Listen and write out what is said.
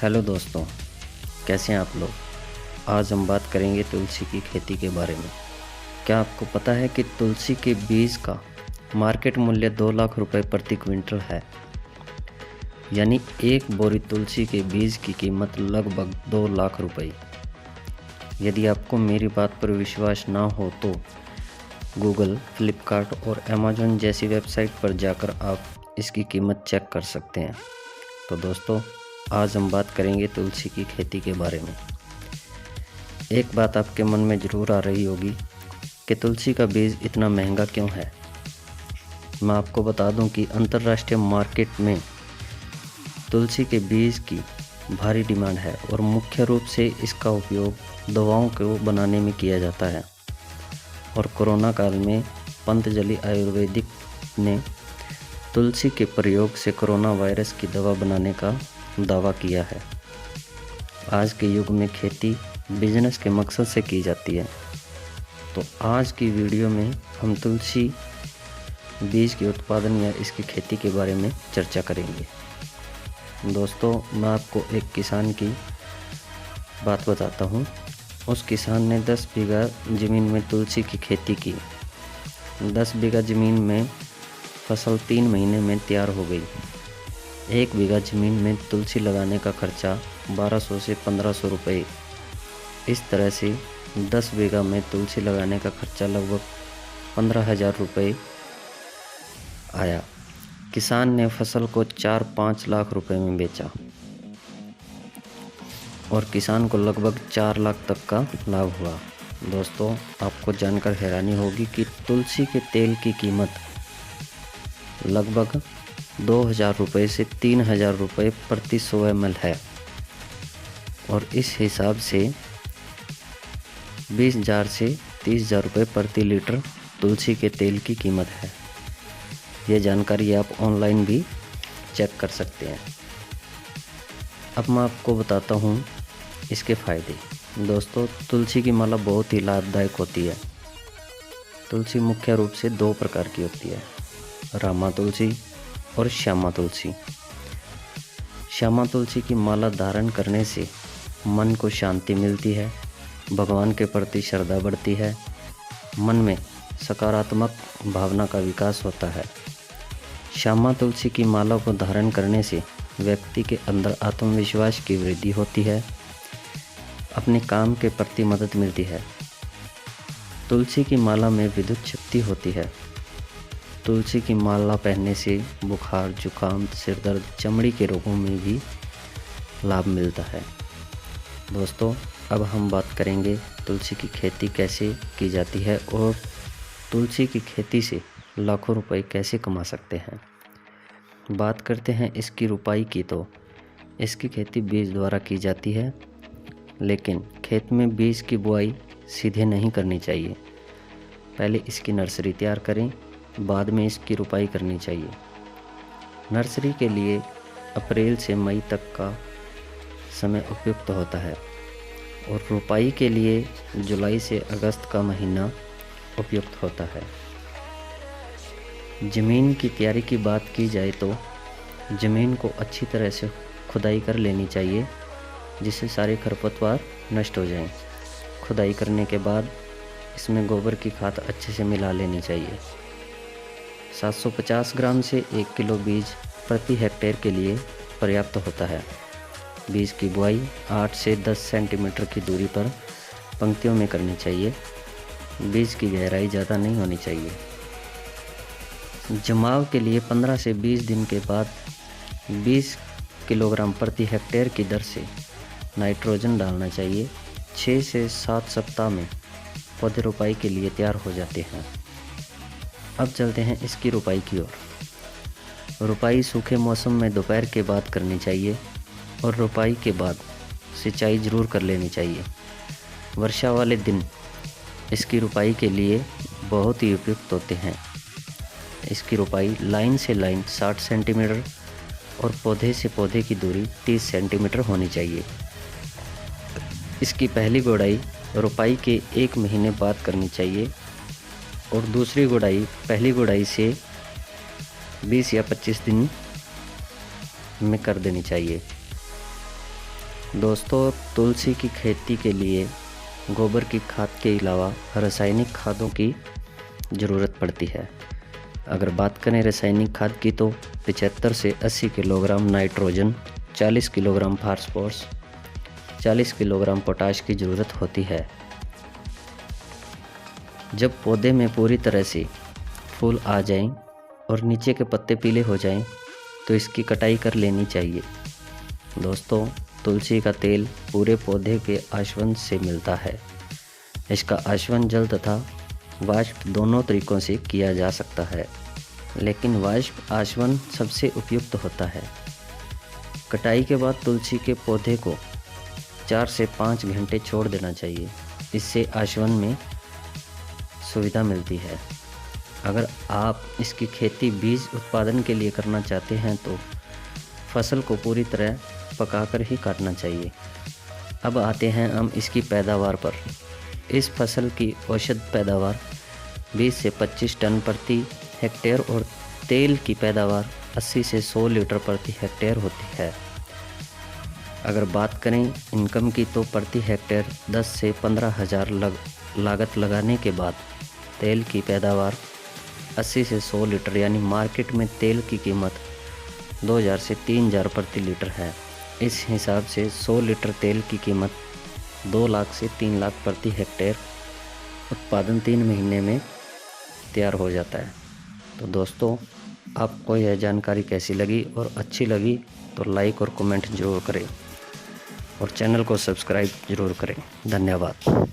Hello दोस्तों, कैसे हैं आप लोग। आज हम बात करेंगे तुलसी की खेती के बारे में। क्या आपको पता है कि तुलसी के बीज का मार्केट मूल्य 2 लाख रुपए प्रति क्विंटल है। यानी एक बोरी तुलसी के बीज की कीमत लगभग 2 लाख रुपए। यदि आपको मेरी बात पर विश्वास ना हो तो गूगल, फ्लिपकार्ट और अमेज़न जैसी वेबसाइट पर जाकर आप इसकी कीमत चेक कर सकते हैं। तो दोस्तों, आज हम बात करेंगे तुलसी की खेती के बारे में। एक बात आपके मन में ज़रूर आ रही होगी कि तुलसी का बीज इतना महंगा क्यों है। मैं आपको बता दूं कि अंतर्राष्ट्रीय मार्केट में तुलसी के बीज की भारी डिमांड है और मुख्य रूप से इसका उपयोग दवाओं को बनाने में किया जाता है। और कोरोना काल में पतंजलि आयुर्वेदिक ने तुलसी के प्रयोग से कोरोना वायरस की दवा बनाने का दावा किया है। आज के युग में खेती बिजनेस के मकसद से की जाती है। तो आज की वीडियो में हम तुलसी बीज के उत्पादन या इसकी खेती के बारे में चर्चा करेंगे। दोस्तों, मैं आपको एक किसान की बात बताता हूँ। उस किसान ने 10 बीघा ज़मीन में तुलसी की खेती की। 10 बीघा ज़मीन में फसल 3 महीने में तैयार हो गई। 1 बीघा ज़मीन में तुलसी लगाने का खर्चा 1200 से 1500 रुपये। इस तरह से 10 बीघा में तुलसी लगाने का खर्चा लगभग 15,000 रुपये आया। किसान ने फसल को 4-5 लाख रुपए में बेचा और किसान को लगभग 4 लाख तक का लाभ हुआ। दोस्तों, आपको जानकर हैरानी होगी कि तुलसी के तेल की कीमत लगभग 2,000 रुपये से 3,000 रुपये प्रति 100 ml है और इस हिसाब से 20,000 से 30,000 रुपये प्रति लीटर तुलसी के तेल की कीमत है। ये जानकारी आप ऑनलाइन भी चेक कर सकते हैं। अब मैं आपको बताता हूँ इसके फ़ायदे। दोस्तों, तुलसी की माला बहुत ही लाभदायक होती है। तुलसी मुख्य रूप से 2 प्रकार की होती है, रामा तुलसी और श्यामा तुलसी। श्यामा तुलसी की माला धारण करने से मन को शांति मिलती है, भगवान के प्रति श्रद्धा बढ़ती है, मन में सकारात्मक भावना का विकास होता है। श्यामा तुलसी की माला को धारण करने से व्यक्ति के अंदर आत्मविश्वास की वृद्धि होती है, अपने काम के प्रति मदद मिलती है। तुलसी की माला में विद्युत शक्ति होती है। तुलसी की माला पहनने से बुखार, जुकाम, सिर दर्द, चमड़ी के रोगों में भी लाभ मिलता है। दोस्तों, अब हम बात करेंगे तुलसी की खेती कैसे की जाती है और तुलसी की खेती से लाखों रुपए कैसे कमा सकते हैं। बात करते हैं इसकी रुपाई की। तो इसकी खेती बीज द्वारा की जाती है, लेकिन खेत में बीज की बुआई सीधे नहीं करनी चाहिए। पहले इसकी नर्सरी तैयार करें, बाद में इसकी रुपाई करनी चाहिए। नर्सरी के लिए अप्रैल से मई तक का समय उपयुक्त होता है और रुपाई के लिए जुलाई से अगस्त का महीना उपयुक्त होता है। ज़मीन की तैयारी की बात की जाए तो ज़मीन को अच्छी तरह से खुदाई कर लेनी चाहिए, जिससे सारे खरपतवार नष्ट हो जाएं। खुदाई करने के बाद इसमें गोबर की खाद अच्छे से मिला लेनी चाहिए। 750 ग्राम से 1 किलो बीज प्रति हेक्टेयर के लिए पर्याप्त होता है। बीज की बुआई 8 से 10 सेंटीमीटर की दूरी पर पंक्तियों में करनी चाहिए। बीज की गहराई ज़्यादा नहीं होनी चाहिए। जमाव के लिए 15 से 20 दिन के बाद 20 किलोग्राम प्रति हेक्टेयर की दर से नाइट्रोजन डालना चाहिए। 6 से 7 सप्ताह में पौधे रोपाई के लिए तैयार हो जाते हैं। अब चलते हैं इसकी रुपाई की ओर। रुपाई सूखे मौसम में दोपहर के बाद करनी चाहिए और रुपाई के बाद सिंचाई ज़रूर कर लेनी चाहिए। वर्षा वाले दिन इसकी रुपाई के लिए बहुत ही उपयुक्त होते हैं। इसकी रुपाई लाइन से लाइन 60 सेंटीमीटर और पौधे से पौधे की दूरी 30 सेंटीमीटर होनी चाहिए। इसकी पहली गुड़ाई रुपाई के 1 महीने बाद करनी चाहिए और दूसरी गुड़ाई पहली गुड़ाई से 20 या 25 दिन में कर देनी चाहिए। दोस्तों, तुलसी की खेती के लिए गोबर की खाद के अलावा रासायनिक खादों की ज़रूरत पड़ती है। अगर बात करें रासायनिक खाद की तो 75 से 80 kilogram nitrogen, 40 kilogram phosphorus, 40 kilogram potash की ज़रूरत होती है। जब पौधे में पूरी तरह से फूल आ जाएं और नीचे के पत्ते पीले हो जाएं तो इसकी कटाई कर लेनी चाहिए। दोस्तों, तुलसी का तेल पूरे पौधे के आश्वन से मिलता है। इसका आश्वन जल तथा वाष्प दोनों तरीकों से किया जा सकता है, लेकिन वाष्प आश्वन सबसे उपयुक्त होता है। कटाई के बाद तुलसी के पौधे को 4 से 5 घंटे छोड़ देना चाहिए। इससे आश्वन में सुविधा मिलती है। अगर आप इसकी खेती बीज उत्पादन के लिए करना चाहते हैं तो फसल को पूरी तरह पकाकर ही काटना चाहिए। अब आते हैं हम इसकी पैदावार पर। इस फसल की औसत पैदावार 20 से 25 टन प्रति हेक्टेयर और तेल की पैदावार 80 से 100 लीटर प्रति हेक्टेयर होती है। अगर बात करें इनकम की तो प्रति हेक्टेयर 10 से 15 हज़ार लागत लगाने के बाद तेल की पैदावार 80 से 100 लीटर यानी मार्केट में तेल की कीमत 2000 से 3000 प्रति लीटर है। इस हिसाब से 100 लीटर तेल की कीमत 2 लाख से 3 लाख प्रति हेक्टेयर उत्पादन 3 महीने में तैयार हो जाता है। तो दोस्तों, आपको यह जानकारी कैसी लगी और अच्छी लगी तो लाइक और कमेंट ज़रूर करें और चैनल को सब्सक्राइब ज़रूर करें। धन्यवाद।